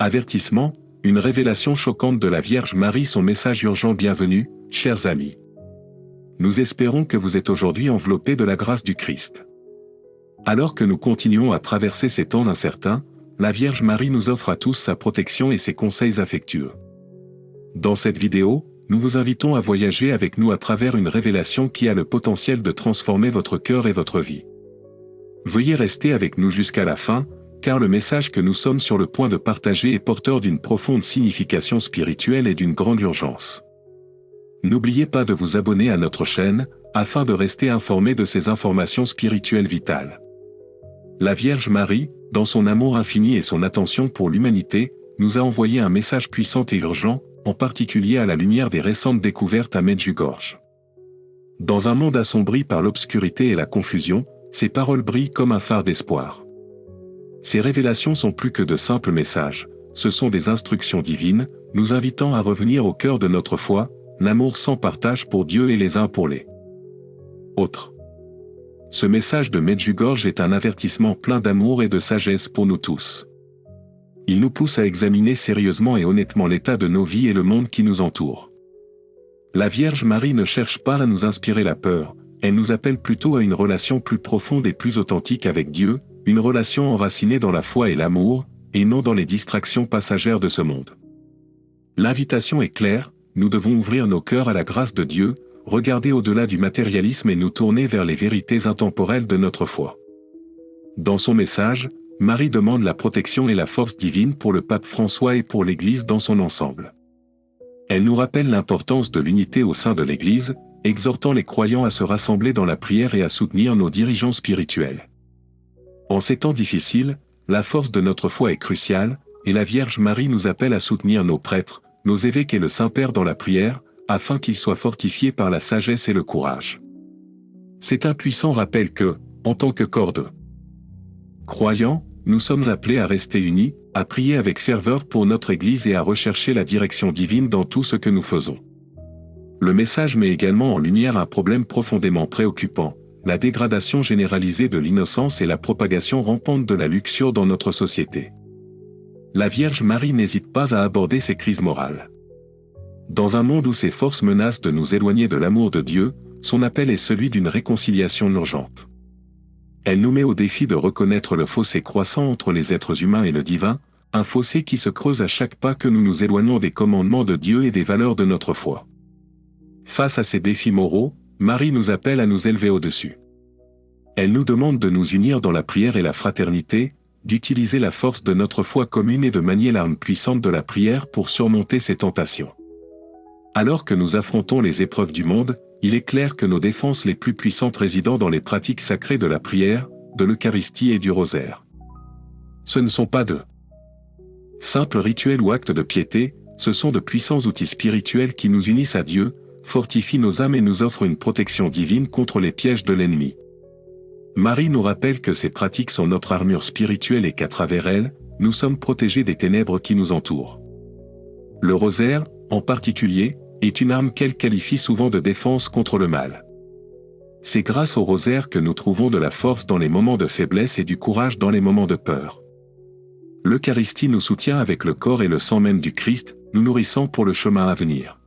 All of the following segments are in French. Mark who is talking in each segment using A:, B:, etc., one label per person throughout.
A: Avertissement, une révélation choquante de la Vierge Marie. Son message urgent. Bienvenue, chers amis. Nous espérons que vous êtes aujourd'hui enveloppés de la grâce du Christ. Alors que nous continuons à traverser ces temps incertains, la Vierge Marie nous offre à tous sa protection et ses conseils affectueux. Dans cette vidéo, nous vous invitons à voyager avec nous à travers une révélation qui a le potentiel de transformer votre cœur et votre vie. Veuillez rester avec nous jusqu'à la fin, car le message que nous sommes sur le point de partager est porteur d'une profonde signification spirituelle et d'une grande urgence. N'oubliez pas de vous abonner à notre chaîne, afin de rester informé de ces informations spirituelles vitales. La Vierge Marie, dans son amour infini et son attention pour l'humanité, nous a envoyé un message puissant et urgent, en particulier à la lumière des récentes découvertes à Medjugorje. Dans un monde assombri par l'obscurité et la confusion, ces paroles brillent comme un phare d'espoir. Ces révélations sont plus que de simples messages, ce sont des instructions divines, nous invitant à revenir au cœur de notre foi, l'amour sans partage pour Dieu et les uns pour les autres. Ce message de Medjugorje est un avertissement plein d'amour et de sagesse pour nous tous. Il nous pousse à examiner sérieusement et honnêtement l'état de nos vies et le monde qui nous entoure. La Vierge Marie ne cherche pas à nous inspirer la peur, elle nous appelle plutôt à une relation plus profonde et plus authentique avec Dieu, une relation enracinée dans la foi et l'amour, et non dans les distractions passagères de ce monde. L'invitation est claire, nous devons ouvrir nos cœurs à la grâce de Dieu, regarder au-delà du matérialisme et nous tourner vers les vérités intemporelles de notre foi. Dans son message, Marie demande la protection et la force divine pour le pape François et pour l'Église dans son ensemble. Elle nous rappelle l'importance de l'unité au sein de l'Église, exhortant les croyants à se rassembler dans la prière et à soutenir nos dirigeants spirituels. En ces temps difficiles, la force de notre foi est cruciale, et la Vierge Marie nous appelle à soutenir nos prêtres, nos évêques et le Saint-Père dans la prière, afin qu'ils soient fortifiés par la sagesse et le courage. C'est un puissant rappel que, en tant que corps de croyants, nous sommes appelés à rester unis, à prier avec ferveur pour notre Église et à rechercher la direction divine dans tout ce que nous faisons. Le message met également en lumière un problème profondément préoccupant, la dégradation généralisée de l'innocence et la propagation rampante de la luxure dans notre société. La Vierge Marie n'hésite pas à aborder ces crises morales. Dans un monde où ces forces menacent de nous éloigner de l'amour de Dieu, son appel est celui d'une réconciliation urgente. Elle nous met au défi de reconnaître le fossé croissant entre les êtres humains et le divin, un fossé qui se creuse à chaque pas que nous nous éloignons des commandements de Dieu et des valeurs de notre foi. Face à ces défis moraux, Marie nous appelle à nous élever au-dessus. Elle nous demande de nous unir dans la prière et la fraternité, d'utiliser la force de notre foi commune et de manier l'arme puissante de la prière pour surmonter ces tentations. Alors que nous affrontons les épreuves du monde, il est clair que nos défenses les plus puissantes résident dans les pratiques sacrées de la prière, de l'Eucharistie et du rosaire. Ce ne sont pas de simples rituels ou actes de piété, ce sont de puissants outils spirituels qui nous unissent à Dieu, fortifient nos âmes et nous offrent une protection divine contre les pièges de l'ennemi. Marie nous rappelle que ces pratiques sont notre armure spirituelle et qu'à travers elles, nous sommes protégés des ténèbres qui nous entourent. Le rosaire, en particulier, est une arme qu'elle qualifie souvent de défense contre le mal. C'est grâce au rosaire que nous trouvons de la force dans les moments de faiblesse et du courage dans les moments de peur. L'Eucharistie nous soutient avec le corps et le sang même du Christ, nous nourrissant pour le chemin à venir.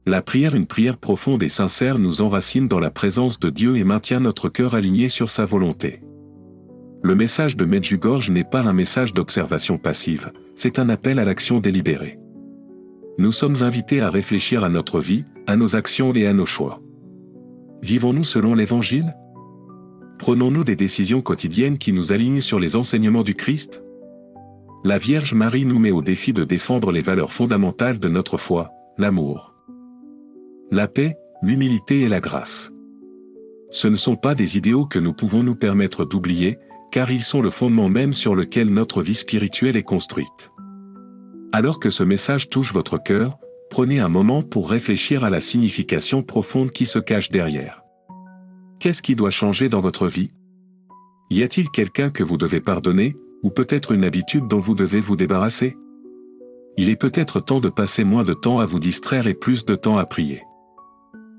A: La prière, une prière profonde et sincère, nous enracine dans la présence de Dieu et maintient notre cœur aligné sur sa volonté. Le message de Medjugorje n'est pas un message d'observation passive, c'est un appel à l'action délibérée. Nous sommes invités à réfléchir à notre vie, à nos actions et à nos choix. Vivons-nous selon l'Évangile? Prenons-nous des décisions quotidiennes qui nous alignent sur les enseignements du Christ? La Vierge Marie nous met au défi de défendre les valeurs fondamentales de notre foi, l'amour, la paix, l'humilité et la grâce. Ce ne sont pas des idéaux que nous pouvons nous permettre d'oublier, car ils sont le fondement même sur lequel notre vie spirituelle est construite. Alors que ce message touche votre cœur, prenez un moment pour réfléchir à la signification profonde qui se cache derrière. Qu'est-ce qui doit changer dans votre vie? Y a-t-il quelqu'un que vous devez pardonner, ou peut-être une habitude dont vous devez vous débarrasser? Il est peut-être temps de passer moins de temps à vous distraire et plus de temps à prier.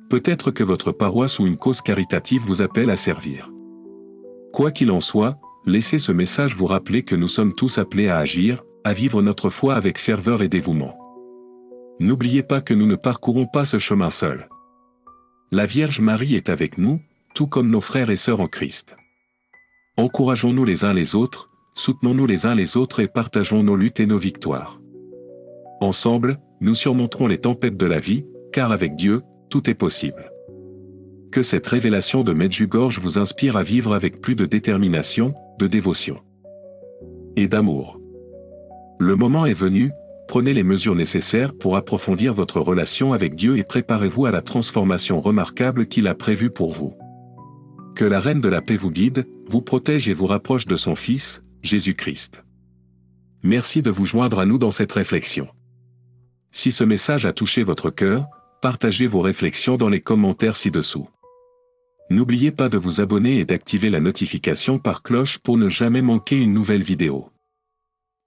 A: Peut-être que votre paroisse ou une cause caritative vous appelle à servir. Quoi qu'il en soit, laissez ce message vous rappeler que nous sommes tous appelés à agir, à vivre notre foi avec ferveur et dévouement. N'oubliez pas que nous ne parcourons pas ce chemin seuls. La Vierge Marie est avec nous, tout comme nos frères et sœurs en Christ. Encourageons-nous les uns les autres, soutenons-nous les uns les autres et partageons nos luttes et nos victoires. Ensemble, nous surmonterons les tempêtes de la vie, car avec Dieu, tout est possible. Que cette révélation de Medjugorje vous inspire à vivre avec plus de détermination, de dévotion et d'amour. Le moment est venu, prenez les mesures nécessaires pour approfondir votre relation avec Dieu et préparez-vous à la transformation remarquable qu'il a prévue pour vous. Que la Reine de la Paix vous guide, vous protège et vous rapproche de son Fils, Jésus-Christ. Merci de vous joindre à nous dans cette réflexion. Si ce message a touché votre cœur, partagez vos réflexions dans les commentaires ci-dessous. N'oubliez pas de vous abonner et d'activer la notification par cloche pour ne jamais manquer une nouvelle vidéo.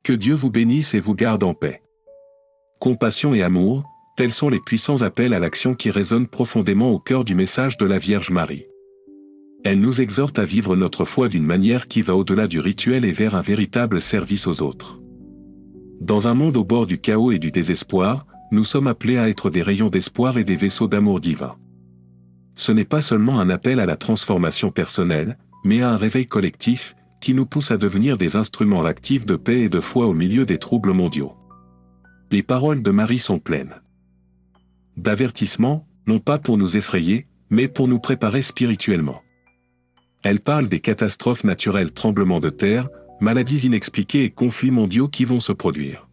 A: Que Dieu vous bénisse et vous garde en paix. Compassion et amour, tels sont les puissants appels à l'action qui résonnent profondément au cœur du message de la Vierge Marie. Elle nous exhorte à vivre notre foi d'une manière qui va au-delà du rituel et vers un véritable service aux autres. Dans un monde au bord du chaos et du désespoir, nous sommes appelés à être des rayons d'espoir et des vaisseaux d'amour divin. Ce n'est pas seulement un appel à la transformation personnelle, mais à un réveil collectif, qui nous pousse à devenir des instruments actifs de paix et de foi au milieu des troubles mondiaux. Les paroles de Marie sont pleines d'avertissements, non pas pour nous effrayer, mais pour nous préparer spirituellement. Elle parle des catastrophes naturelles, tremblements de terre, maladies inexpliquées et conflits mondiaux qui vont se produire.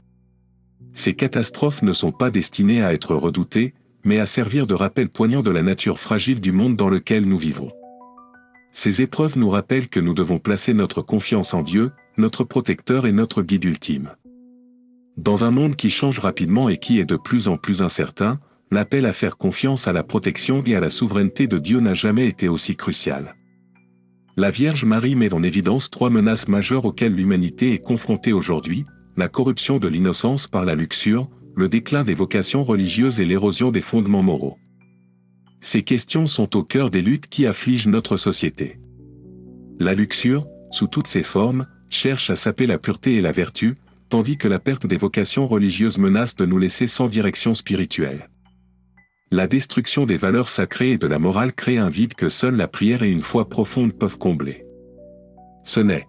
A: Ces catastrophes ne sont pas destinées à être redoutées, mais à servir de rappel poignant de la nature fragile du monde dans lequel nous vivons. Ces épreuves nous rappellent que nous devons placer notre confiance en Dieu, notre protecteur et notre guide ultime. Dans un monde qui change rapidement et qui est de plus en plus incertain, l'appel à faire confiance à la protection et à la souveraineté de Dieu n'a jamais été aussi crucial. La Vierge Marie met en évidence 3 menaces majeures auxquelles l'humanité est confrontée aujourd'hui: la corruption de l'innocence par la luxure, le déclin des vocations religieuses et l'érosion des fondements moraux. Ces questions sont au cœur des luttes qui affligent notre société. La luxure, sous toutes ses formes, cherche à saper la pureté et la vertu, tandis que la perte des vocations religieuses menace de nous laisser sans direction spirituelle. La destruction des valeurs sacrées et de la morale crée un vide que seule la prière et une foi profonde peuvent combler. Ce n'est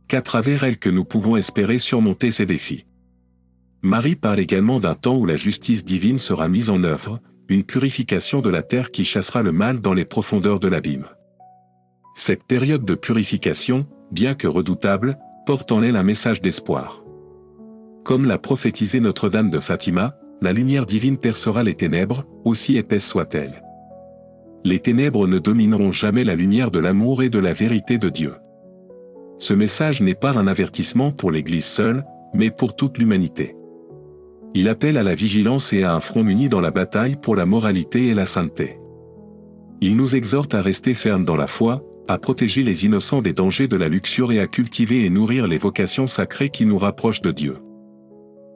A: qu'à travers elle que nous pouvons espérer surmonter ces défis. Marie parle également d'un temps où la justice divine sera mise en œuvre, une purification de la terre qui chassera le mal dans les profondeurs de l'abîme. Cette période de purification, bien que redoutable, porte en elle un message d'espoir. Comme l'a prophétisé Notre-Dame de Fatima, la lumière divine percera les ténèbres, aussi épaisses soient-elles. Les ténèbres ne domineront jamais la lumière de l'amour et de la vérité de Dieu. Ce message n'est pas un avertissement pour l'Église seule, mais pour toute l'humanité. Il appelle à la vigilance et à un front uni dans la bataille pour la moralité et la sainteté. Il nous exhorte à rester fermes dans la foi, à protéger les innocents des dangers de la luxure et à cultiver et nourrir les vocations sacrées qui nous rapprochent de Dieu.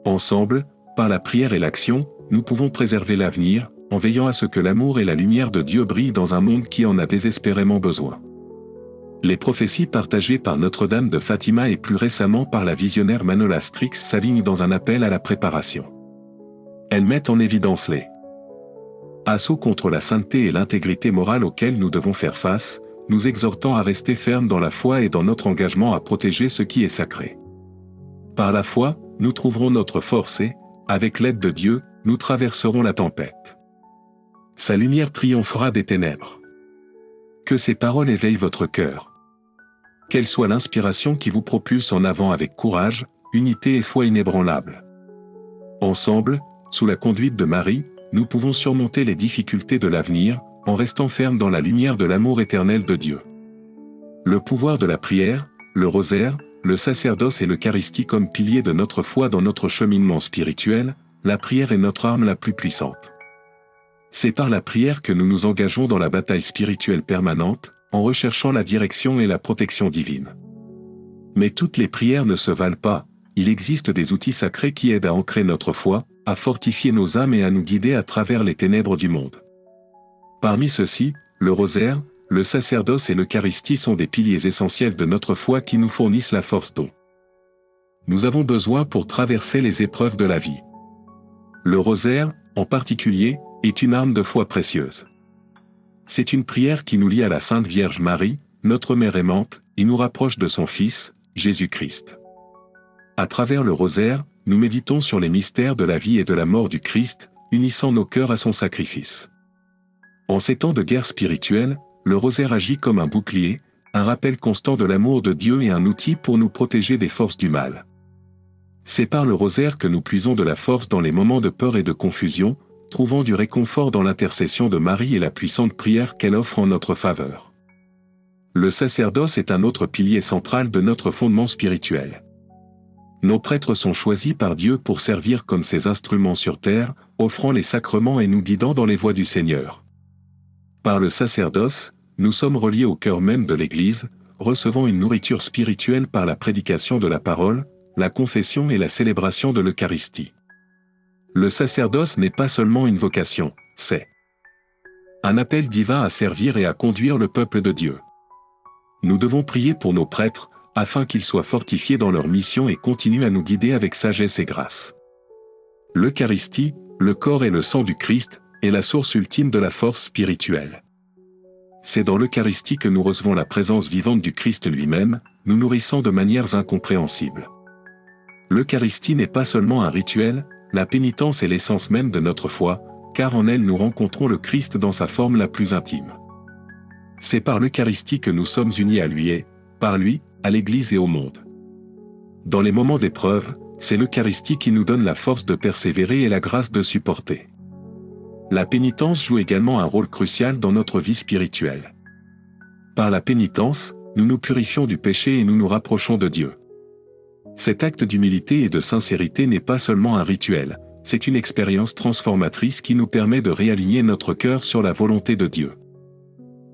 A: Ensemble, par la prière et l'action, nous pouvons préserver l'avenir, en veillant à ce que l'amour et la lumière de Dieu brillent dans un monde qui en a désespérément besoin. Les prophéties partagées par Notre-Dame de Fatima et plus récemment par la visionnaire Manola Strix s'alignent dans un appel à la préparation. Elles mettent en évidence les assauts contre la sainteté et l'intégrité morale auxquels nous devons faire face, nous exhortant à rester fermes dans la foi et dans notre engagement à protéger ce qui est sacré. Par la foi, nous trouverons notre force et, avec l'aide de Dieu, nous traverserons la tempête. Sa lumière triomphera des ténèbres. Que ces paroles éveillent votre cœur. Quelle soit l'inspiration qui vous propulse en avant avec courage, unité et foi inébranlable. Ensemble, sous la conduite de Marie, nous pouvons surmonter les difficultés de l'avenir, en restant fermes dans la lumière de l'amour éternel de Dieu. Le pouvoir de la prière, le rosaire, le sacerdoce et l'Eucharistie comme piliers de notre foi dans notre cheminement spirituel, la prière est notre arme la plus puissante. C'est par la prière que nous nous engageons dans la bataille spirituelle permanente, en recherchant la direction et la protection divine. Mais toutes les prières ne se valent pas, il existe des outils sacrés qui aident à ancrer notre foi, à fortifier nos âmes et à nous guider à travers les ténèbres du monde. Parmi ceux-ci, le rosaire, le sacerdoce et l'Eucharistie sont des piliers essentiels de notre foi qui nous fournissent la force dont nous avons besoin pour traverser les épreuves de la vie. Le rosaire, en particulier, est une arme de foi précieuse. C'est une prière qui nous lie à la Sainte Vierge Marie, notre mère aimante, et nous rapproche de son Fils, Jésus-Christ. À travers le rosaire, nous méditons sur les mystères de la vie et de la mort du Christ, unissant nos cœurs à son sacrifice. En ces temps de guerre spirituelle, le rosaire agit comme un bouclier, un rappel constant de l'amour de Dieu et un outil pour nous protéger des forces du mal. C'est par le rosaire que nous puisons de la force dans les moments de peur et de confusion, trouvant du réconfort dans l'intercession de Marie et la puissante prière qu'elle offre en notre faveur. Le sacerdoce est un autre pilier central de notre fondement spirituel. Nos prêtres sont choisis par Dieu pour servir comme ses instruments sur terre, offrant les sacrements et nous guidant dans les voies du Seigneur. Par le sacerdoce, nous sommes reliés au cœur même de l'Église, recevant une nourriture spirituelle par la prédication de la parole, la confession et la célébration de l'Eucharistie. Le sacerdoce n'est pas seulement une vocation, c'est un appel divin à servir et à conduire le peuple de Dieu. Nous devons prier pour nos prêtres, afin qu'ils soient fortifiés dans leur mission et continuent à nous guider avec sagesse et grâce. L'Eucharistie, le corps et le sang du Christ, est la source ultime de la force spirituelle. C'est dans l'Eucharistie que nous recevons la présence vivante du Christ lui-même, nous nourrissant de manières incompréhensibles. L'Eucharistie n'est pas seulement un rituel, la pénitence est l'essence même de notre foi, car en elle nous rencontrons le Christ dans sa forme la plus intime. C'est par l'Eucharistie que nous sommes unis à lui et, par lui, à l'Église et au monde. Dans les moments d'épreuve, c'est l'Eucharistie qui nous donne la force de persévérer et la grâce de supporter. La pénitence joue également un rôle crucial dans notre vie spirituelle. Par la pénitence, nous nous purifions du péché et nous nous rapprochons de Dieu. Cet acte d'humilité et de sincérité n'est pas seulement un rituel, c'est une expérience transformatrice qui nous permet de réaligner notre cœur sur la volonté de Dieu.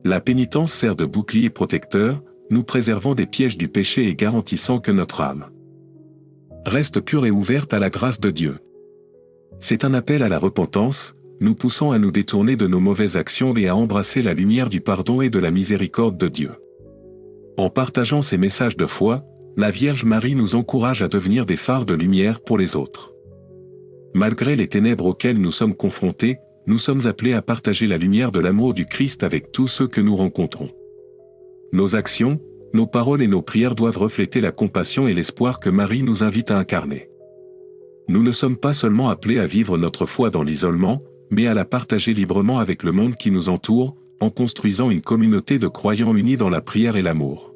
A: La pénitence sert de bouclier protecteur, nous préservant des pièges du péché et garantissant que notre âme reste pure et ouverte à la grâce de Dieu. C'est un appel à la repentance, nous poussant à nous détourner de nos mauvaises actions et à embrasser la lumière du pardon et de la miséricorde de Dieu. En partageant ces messages de foi, la Vierge Marie nous encourage à devenir des phares de lumière pour les autres. Malgré les ténèbres auxquelles nous sommes confrontés, nous sommes appelés à partager la lumière de l'amour du Christ avec tous ceux que nous rencontrons. Nos actions, nos paroles et nos prières doivent refléter la compassion et l'espoir que Marie nous invite à incarner. Nous ne sommes pas seulement appelés à vivre notre foi dans l'isolement, mais à la partager librement avec le monde qui nous entoure, en construisant une communauté de croyants unis dans la prière et l'amour.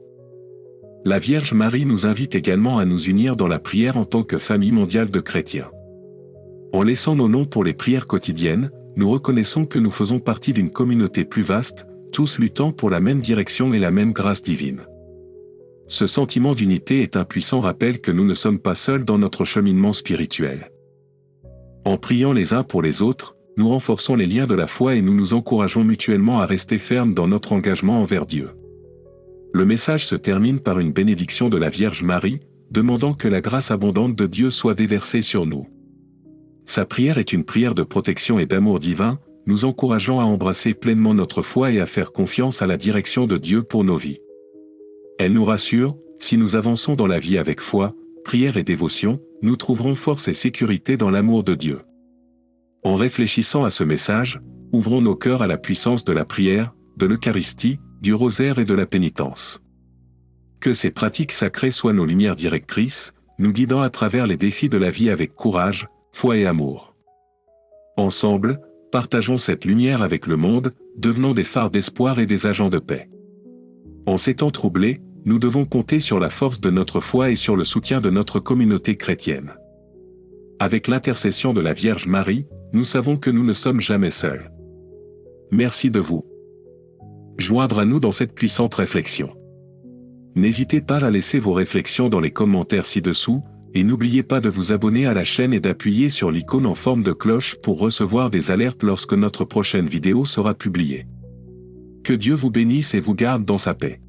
A: La Vierge Marie nous invite également à nous unir dans la prière en tant que famille mondiale de chrétiens. En laissant nos noms pour les prières quotidiennes, nous reconnaissons que nous faisons partie d'une communauté plus vaste, tous luttant pour la même direction et la même grâce divine. Ce sentiment d'unité est un puissant rappel que nous ne sommes pas seuls dans notre cheminement spirituel. En priant les uns pour les autres, nous renforçons les liens de la foi et nous nous encourageons mutuellement à rester fermes dans notre engagement envers Dieu. Le message se termine par une bénédiction de la Vierge Marie, demandant que la grâce abondante de Dieu soit déversée sur nous. Sa prière est une prière de protection et d'amour divin, nous encourageant à embrasser pleinement notre foi et à faire confiance à la direction de Dieu pour nos vies. Elle nous rassure, si nous avançons dans la vie avec foi, prière et dévotion, nous trouverons force et sécurité dans l'amour de Dieu. En réfléchissant à ce message, ouvrons nos cœurs à la puissance de la prière, de l'Eucharistie, du rosaire et de la pénitence. Que ces pratiques sacrées soient nos lumières directrices, nous guidant à travers les défis de la vie avec courage, foi et amour. Ensemble, partageons cette lumière avec le monde, devenant des phares d'espoir et des agents de paix. En ces temps troublés, nous devons compter sur la force de notre foi et sur le soutien de notre communauté chrétienne. Avec l'intercession de la Vierge Marie, nous savons que nous ne sommes jamais seuls. Merci de vous joindre à nous dans cette puissante réflexion. N'hésitez pas à laisser vos réflexions dans les commentaires ci-dessous, et n'oubliez pas de vous abonner à la chaîne et d'appuyer sur l'icône en forme de cloche pour recevoir des alertes lorsque notre prochaine vidéo sera publiée. Que Dieu vous bénisse et vous garde dans sa paix.